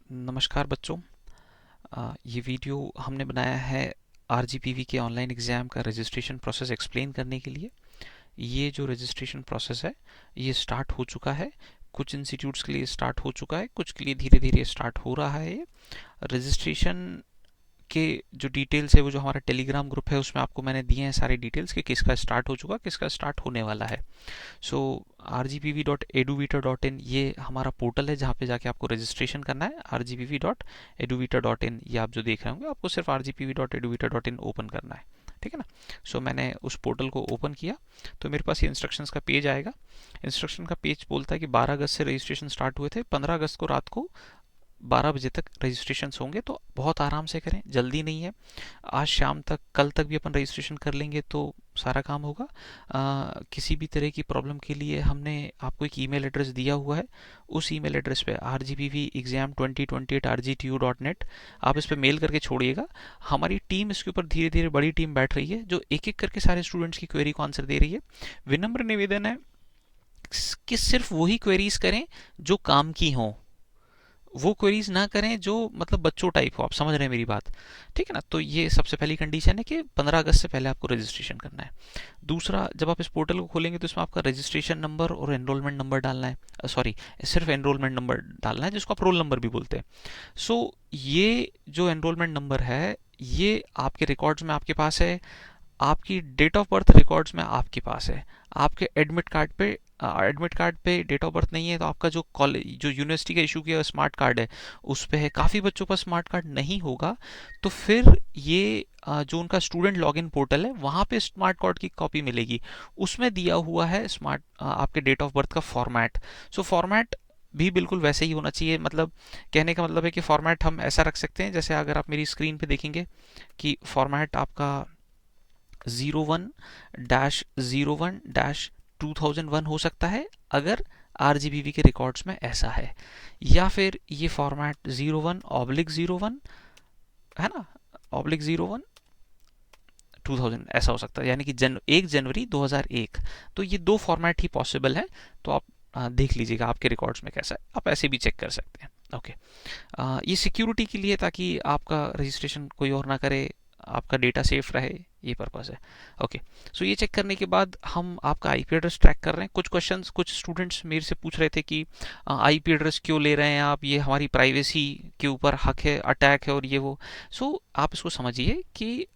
नमस्कार बच्चों। ये वीडियो हमने बनाया है आरजीपीवी के ऑनलाइन एग्ज़ाम का रजिस्ट्रेशन प्रोसेस एक्सप्लेन करने के लिए। ये जो रजिस्ट्रेशन प्रोसेस है ये स्टार्ट हो चुका है। कुछ इंस्टीट्यूट्स के लिए स्टार्ट हो चुका है, कुछ के लिए धीरे धीरे स्टार्ट हो रहा है। ये रजिस्ट्रेशन के जो डिटेल्स है वो जो हमारा टेलीग्राम ग्रुप है उसमें आपको मैंने दिए हैं सारे डिटेल्स कि किसका स्टार्ट हो चुका, किसका स्टार्ट होने वाला है। सो rgpv.eduvita.in ये हमारा पोर्टल है जहाँ पे जाके आपको रजिस्ट्रेशन करना है। rgpv.eduvita.in ये आप जो देख रहे होंगे आपको सिर्फ rgpv.eduvita.in ओपन करना है, ठीक है ना। मैंने उस पोर्टल को ओपन किया तो मेरे पास ये इंस्ट्रक्शंस का पेज आएगा। इंस्ट्रक्शन का पेज बोलता है कि 12 अगस्त से रजिस्ट्रेशन स्टार्ट हुए थे, 15 अगस्त को रात को 12 बजे तक रजिस्ट्रेशन होंगे। तो बहुत आराम से करें, जल्दी नहीं है। आज शाम तक, कल तक भी अपन रजिस्ट्रेशन कर लेंगे तो सारा काम होगा। किसी भी तरह की प्रॉब्लम के लिए हमने आपको एक ईमेल एड्रेस दिया हुआ है। उस ईमेल एड्रेस पे rgpvexam2020@rgtu.net आप इस पे मेल करके छोड़िएगा। हमारी टीम इसके ऊपर धीरे धीरे बड़ी टीम बैठ रही है जो एक एक करके सारे स्टूडेंट्स की क्वेरी को आंसर दे रही है। विनम्र निवेदन है कि सिर्फ वही क्वेरीज करें जो काम की हों, वो क्वेरीज ना करें जो मतलब बच्चों टाइप हो। आप समझ रहे हैं मेरी बात, ठीक है ना। तो ये सबसे पहली कंडीशन है कि 15 अगस्त से पहले आपको रजिस्ट्रेशन करना है। दूसरा, जब आप इस पोर्टल को खोलेंगे तो इसमें आपका रजिस्ट्रेशन नंबर और एनरोलमेंट नंबर डालना है। सॉरी, सिर्फ एनरोलमेंट नंबर डालना है जिसको आप रोल नंबर भी बोलते हैं। ये जो एनरोलमेंट नंबर है ये आपके रिकॉर्ड्स में आपके पास है, आपकी डेट ऑफ बर्थ रिकॉर्ड्स में आपके पास है। आपके एडमिट कार्ड पे डेट ऑफ बर्थ नहीं है तो आपका जो कॉलेज, जो यूनिवर्सिटी का इशू किया स्मार्ट कार्ड है उस पे है। काफ़ी बच्चों का स्मार्ट कार्ड नहीं होगा तो फिर ये जो उनका स्टूडेंट लॉगिन पोर्टल है वहाँ पे स्मार्ट कार्ड की कॉपी मिलेगी। उसमें दिया हुआ है आपके डेट ऑफ बर्थ का फॉर्मेट। फॉर्मेट भी बिल्कुल वैसे ही होना चाहिए। मतलब कहने का मतलब है कि फॉर्मेट हम ऐसा रख सकते हैं, जैसे अगर आप मेरी स्क्रीन पे देखेंगे कि फॉर्मेट आपका 01-01-2001 हो सकता है अगर आरजीबीवी के रिकॉर्ड्स में ऐसा है, या फिर ये फॉर्मेट 01/01 है ना, /01 2000 ऐसा हो सकता है, यानी कि 1 जनवरी 2001। तो ये दो फॉर्मेट ही पॉसिबल है। तो आप देख लीजिएगा आपके रिकॉर्ड्स में कैसा है, आप ऐसे भी चेक कर सकते हैं। ओके, ये सिक्योरिटी के लिए ताकि आपका रजिस्ट्रेशन कोई और ना करे, आपका डेटा सेफ रहे, ये पर्पस है। ओके, ये चेक करने के बाद हम आपका आईपी एड्रेस ट्रैक कर रहे हैं। कुछ स्टूडेंट्स मेरे से पूछ रहे थे कि आईपी एड्रेस क्यों ले रहे हैं आप, ये हमारी प्राइवेसी के ऊपर हक है, अटैक है और ये वो। आप इसको समझिए कि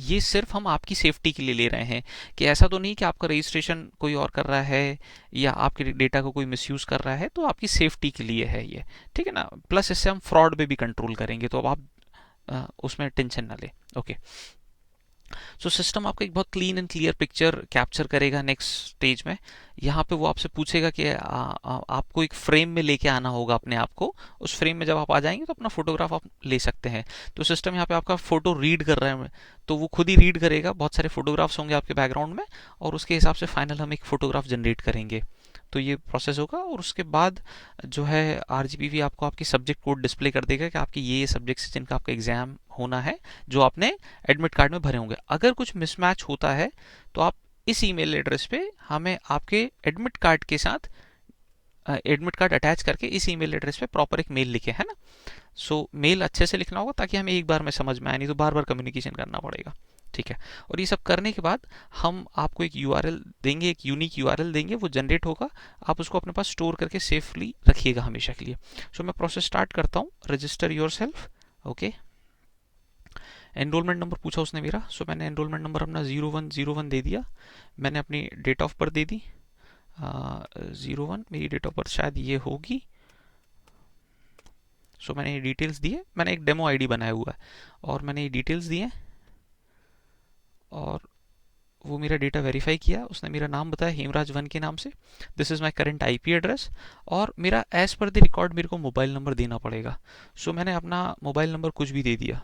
ये सिर्फ हम आपकी सेफ्टी के लिए ले रहे हैं, कि ऐसा तो नहीं कि आपका रजिस्ट्रेशन कोई और कर रहा है या आपके डेटा को कोई मिसयूज़ कर रहा है। तो आपकी सेफ्टी के लिए है ये, ठीक है ना। प्लस इससे हम फ्रॉड पे भी कंट्रोल करेंगे, तो अब आप उसमें टेंशन ना ले। ओके, सिस्टम आपका एक बहुत clean and clear picture capture करेगा नेक्स्ट स्टेज में। यहाँ पे वो आपसे पूछेगा कि आपको एक फ्रेम में लेके आना होगा अपने आप को। उस फ्रेम में जब आप आ जाएंगे तो अपना फोटोग्राफ आप ले सकते हैं। तो सिस्टम यहाँ पे आपका फोटो रीड कर रहा है, तो वो खुद ही रीड करेगा। बहुत सारे फोटोग्राफ्स होंगे आपके बैकग्राउंड में और उसके हिसाब से फाइनल हम एक फोटोग्राफ जनरेट करेंगे। तो ये प्रोसेस होगा और उसके बाद जो है आरजीपीवी आपको आपकी सब्जेक्ट कोड डिस्प्ले कर देगा कि आपके ये सब्जेक्ट्स जिनका आपका एग्जाम होना है, जो आपने एडमिट कार्ड में भरे होंगे। अगर कुछ मिसमैच होता है तो आप इस ईमेल एड्रेस पे हमें आपके एडमिट कार्ड के साथ एडमिट कार्ड अटैच करके इस ईमेल एड्रेस पे प्रॉपर एक मेल लिखे, है ना। मेल अच्छे से लिखना होगा ताकि हमें एक बार में समझ में आए, नहीं तो बार बार कम्युनिकेशन करना पड़ेगा, ठीक है। और ये सब करने के बाद हम आपको एक यूआरएल देंगे, एक यूनिक यूआरएल देंगे, वो जनरेट होगा। आप उसको अपने पास स्टोर करके सेफली रखिएगा हमेशा के लिए। मैं प्रोसेस स्टार्ट करता हूँ। Register yourself. Okay, enrolment number पूछा उसने मेरा, मैंने एनरोलमेंट नंबर अपना 0101 दे दिया। मैंने अपनी डेट ऑफ बर्थ दे दी 01, मेरी डेट ऑफ बर्थ शायद ये होगी। मैंने ये डिटेल्स दिए, मैंने एक डेमो आईडी बनाया हुआ है और मैंने ये डिटेल्स दिए और वो मेरा डेटा वेरीफाई किया। उसने मेरा नाम बताया हेमराज 1 के नाम से। This is my current IP address और मेरा एज पर द रिकॉर्ड मेरे को मोबाइल नंबर देना पड़ेगा। मैंने अपना मोबाइल नंबर कुछ भी दे दिया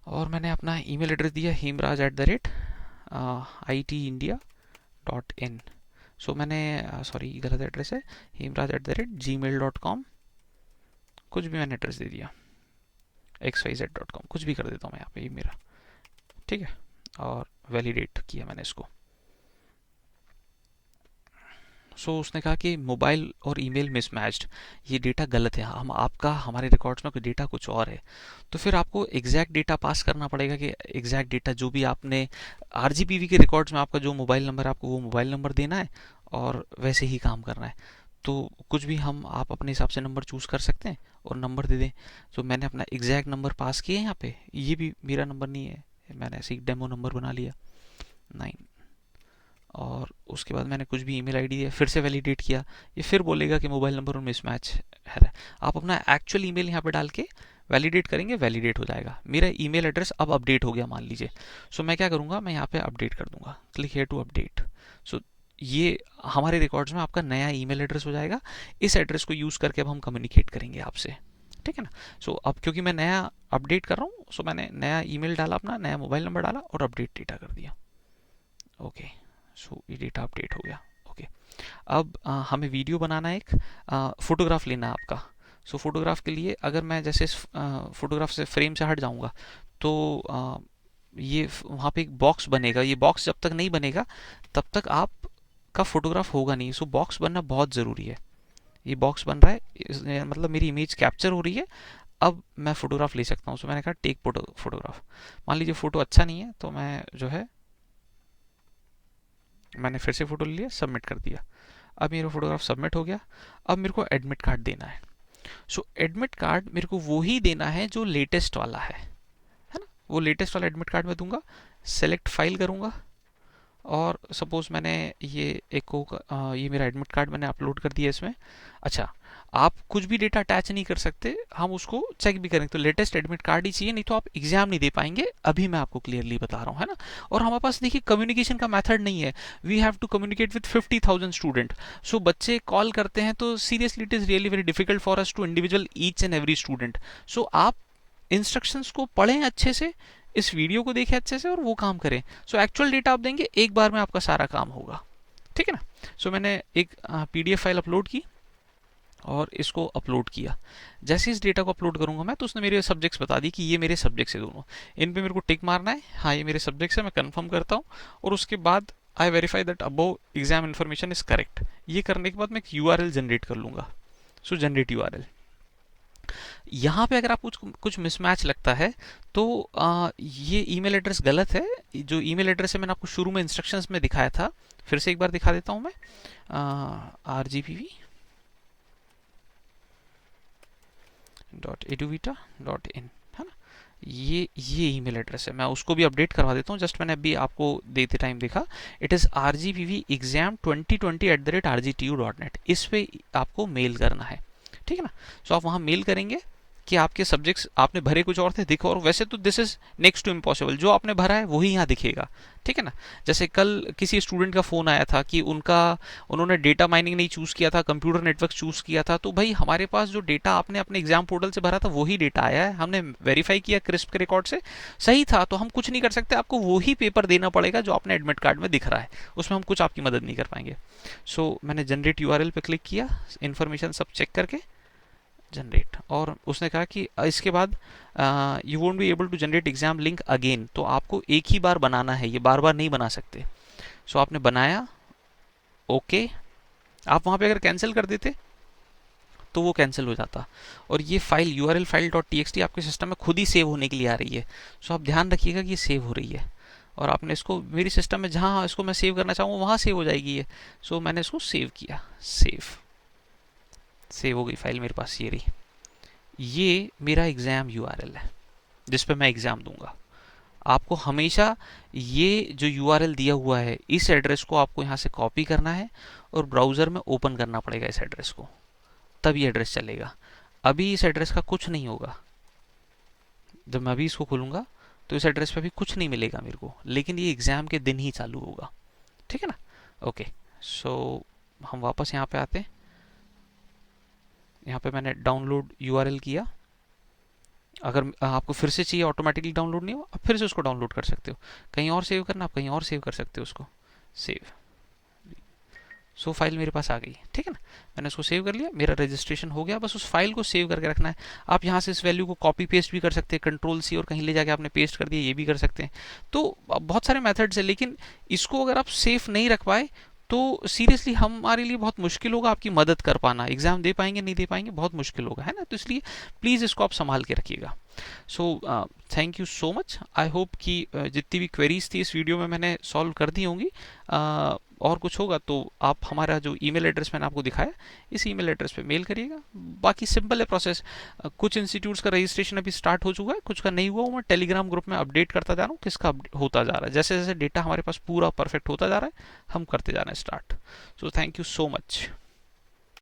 और मैंने अपना ईमेल एड्रेस दिया hemraj@itindia.in। मैंने सॉरी गलत एड्रेस है, hemraj@gmail.com। कुछ भी मैंने एड्रेस दे दिया, xyz.com, कुछ भी कर देता हूँ मैं यहाँ पे, ये मेरा, ठीक है। और वैलिडेट किया मैंने इसको। सो उसने कहा कि मोबाइल और ईमेल मिसमैच्ड, ये डेटा गलत है, हम आपका हमारे रिकॉर्ड्स में कोई डेटा कुछ और है। तो फिर आपको एग्जैक्ट डेटा पास करना पड़ेगा कि एग्जैक्ट डेटा जो भी आपने आरजीपीवी के रिकॉर्ड्स में आपका जो मोबाइल नंबर है आपको वो मोबाइल नंबर देना है और वैसे ही काम करना है। तो कुछ भी हम आप अपने हिसाब से नंबर चूज़ कर सकते हैं और नंबर दे दें। तो मैंने अपना एग्जैक्ट नंबर पास किया यहाँ पे, ये भी मेरा नंबर नहीं है, मैंने ऐसे ही डेमो नंबर बना लिया 9। और उसके बाद मैंने कुछ भी ईमेल आईडी दिया, फिर से वैलिडेट किया, ये फिर बोलेगा कि मोबाइल नंबर और मिसमैच है। आप अपना एक्चुअल ईमेल यहाँ पे डाल के वैलिडेट करेंगे, वैलिडेट हो जाएगा। मेरा ईमेल एड्रेस अब अपडेट हो गया मान लीजिए। सो मैं क्या करूँगा, मैं यहाँ पे अपडेट कर दूंगा, क्लिक हियर टू अपडेट। सो ये हमारे रिकॉर्ड्स में आपका नया ईमेल एड्रेस हो जाएगा। इस एड्रेस को यूज़ करके अब हम कम्युनिकेट करेंगे आपसे, ठीक है ना। सो अब क्योंकि मैं नया अपडेट कर रहा हूँ, सो मैंने नया ईमेल डाला, अपना नया मोबाइल नंबर डाला और अपडेट डेटा कर दिया। ओके, सो ये डेटा अपडेट हो गया। ओके, अब हमें वीडियो बनाना है, एक फोटोग्राफ लेना है आपका। सो फोटोग्राफ के लिए अगर मैं जैसे फोटोग्राफ से फ्रेम से हट जाऊंगा तो ये वहाँ पे एक बॉक्स बनेगा। ये बॉक्स जब तक नहीं बनेगा तब तक आपका फोटोग्राफ होगा नहीं। सो बॉक्स बनना बहुत ज़रूरी है। ये बॉक्स बन रहा है, मतलब मेरी इमेज कैप्चर हो रही है, अब मैं फोटोग्राफ ले सकता हूँ। सो मैंने कहा टेक फोटोग्राफ। मान लीजिए फ़ोटो अच्छा नहीं है तो मैं जो है मैंने फिर से फ़ोटो ले लिया, सबमिट कर दिया। अब मेरा फोटोग्राफ सबमिट हो गया। अब मेरे को एडमिट कार्ड देना है। सो एडमिट कार्ड मेरे को वो ही देना है जो लेटेस्ट वाला है ना। वो लेटेस्ट वाला एडमिट कार्ड मैं दूंगा। सेलेक्ट फाइल करूंगा और सपोज मैंने ये ये मेरा एडमिट कार्ड मैंने अपलोड कर दिया इसमें। अच्छा, आप कुछ भी डेटा अटैच नहीं कर सकते, हम उसको चेक भी करेंगे तो लेटेस्ट एडमिट कार्ड ही चाहिए, नहीं तो आप एग्जाम नहीं दे पाएंगे। अभी मैं आपको क्लियरली बता रहा हूँ, है ना। और हमारे पास देखिए कम्युनिकेशन का मेथड नहीं है। We have to communicate with 50,000 student. So बच्चे कॉल करते हैं तो seriously it is really very difficult for us to individual each and every student. So आप इंस्ट्रक्शंस को पढ़ें अच्छे से, इस वीडियो को देखें अच्छे से और वो काम करें। सो एक्चुअल डेटा आप देंगे, एक बार में आपका सारा काम होगा, ठीक है ना। सो मैंने एक पीडीएफ फाइल अपलोड की और इसको अपलोड किया। जैसे इस डेटा को अपलोड करूंगा मैं तो उसने मेरे सब्जेक्ट्स बता दी कि ये मेरे सब्जेक्ट्स है दोनों। इन पे मेरे को टिक मारना है, हाँ ये मेरे सब्जेक्ट्स है, मैं कंफर्म करता हूँ और उसके बाद आई verify that above exam information is correct. ये करने के बाद मैं एक यूआरएल जनरेट कर लूंगा। सो जनरेट यूआरएल। यहाँ पे अगर आपको कुछ मिसमैच लगता है तो ये ईमेल एड्रेस गलत है। जो ईमेल एड्रेस है मैंने आपको शुरू में इंस्ट्रक्शंस में दिखाया था, फिर से एक बार दिखा देता हूँ मैं। rgpv.eduvita.in, है ना। ये ईमेल एड्रेस है, मैं उसको भी अपडेट करवा देता हूँ। जस्ट मैंने अभी आपको देते टाइम देखा, इट इज़ rgpvexam2020@rgtu.net। इस पे आपको मेल करना है, ठीक है ना। सो आप वहाँ मेल करेंगे कि आपके सब्जेक्ट्स आपने भरे कुछ और थे, दिखो। और वैसे तो this is next to impossible, जो आपने भरा है वही यहाँ दिखेगा, ठीक है ना। जैसे कल किसी स्टूडेंट का फ़ोन आया था कि उन्होंने डेटा माइनिंग नहीं चूज़ किया था, कंप्यूटर नेटवर्क चूज़ किया था। तो भाई हमारे पास जो डेटा आपने अपने एग्जाम पोर्टल से भरा था वही डेटा आया है, हमने वेरीफाई किया क्रिस्प के रिकॉर्ड से, सही था। तो हम कुछ नहीं कर सकते, आपको वही पेपर देना पड़ेगा जो आपने एडमिट कार्ड में दिख रहा है, उसमें हम कुछ आपकी मदद नहीं कर पाएंगे। सो मैंने जनरेट यूआरएल पे क्लिक किया, इन्फॉर्मेशन सब चेक करके जनरेट, और उसने कहा कि इसके बाद you won't be able to generate exam link again. तो आपको एक ही बार बनाना है, ये बार बार नहीं बना सकते। सो आपने बनाया, ओके। आप वहाँ पे अगर कैंसिल कर देते तो वो कैंसिल हो जाता और ये फाइल यूआरएल फाइल .txt आपके सिस्टम में खुद ही सेव होने के लिए आ रही है। सो आप ध्यान रखिएगा कि ये सेव हो रही है और आपने इसको मेरी सिस्टम में जहाँ इसको मैं सेव करना चाहूँ वहाँ सेव हो जाएगी ये। सो मैंने इसको सेव किया, सेव हो गई फाइल मेरे पास, ये रही। ये मेरा एग्ज़ाम यूआरएल है जिस पे मैं एग्ज़ाम दूंगा। आपको हमेशा ये जो यूआरएल दिया हुआ है इस एड्रेस को आपको यहाँ से कॉपी करना है और ब्राउज़र में ओपन करना पड़ेगा इस एड्रेस को, तब ये एड्रेस चलेगा। अभी इस एड्रेस का कुछ नहीं होगा। जब मैं अभी इसको खोलूँगा तो इस एड्रेस पे भी कुछ नहीं मिलेगा मेरे को, लेकिन ये एग्ज़ाम के दिन ही चालू होगा, ठीक है ना। ओके, सो हम वापस यहाँ पे आते हैं। यहाँ पे मैंने डाउनलोड यूआरएल किया। अगर आपको फिर से चाहिए ऑटोमेटिकली डाउनलोड नहीं हो, आप फिर से उसको डाउनलोड कर सकते हो। कहीं और सेव करना, आप कहीं और सेव कर सकते हो उसको, सेव। सो फाइल मेरे पास आ गई, ठीक है ना। मैंने उसको सेव कर लिया, मेरा रजिस्ट्रेशन हो गया। बस उस फाइल को सेव करके रखना है। आप यहाँ से इस वैल्यू को कॉपी पेस्ट भी कर सकते हैं, कंट्रोल-C, और कहीं ले जाके आपने पेस्ट कर दिया, ये भी कर सकते हैं। तो बहुत सारे मेथड्स हैं, लेकिन इसको अगर आप सेफ नहीं रख पाए तो सीरियसली हमारे लिए बहुत मुश्किल होगा आपकी मदद कर पाना, एग्ज़ाम दे पाएंगे नहीं दे पाएंगे बहुत मुश्किल होगा, है ना। तो इसलिए प्लीज़ इसको आप संभाल के रखिएगा। So thank you so much. I hope कि जितनी भी क्वेरीज थी इस वीडियो में मैंने सॉल्व कर दी होंगी। और कुछ होगा तो आप हमारा जो ईमेल एड्रेस मैंने आपको दिखाया इस ईमेल एड्रेस पे मेल करिएगा। बाकी सिंपल है प्रोसेस। कुछ इंस्टीट्यूट्स का रजिस्ट्रेशन अभी स्टार्ट हो चुका है, कुछ का नहीं हुआ, वो मैं टेलीग्राम ग्रुप में अपडेट करता जा रहा हूँ किसका होता जा रहा है। जैसे जैसे डेटा हमारे पास पूरा परफेक्ट होता जा रहा है हम करते जा रहे हैं start. So thank you so much.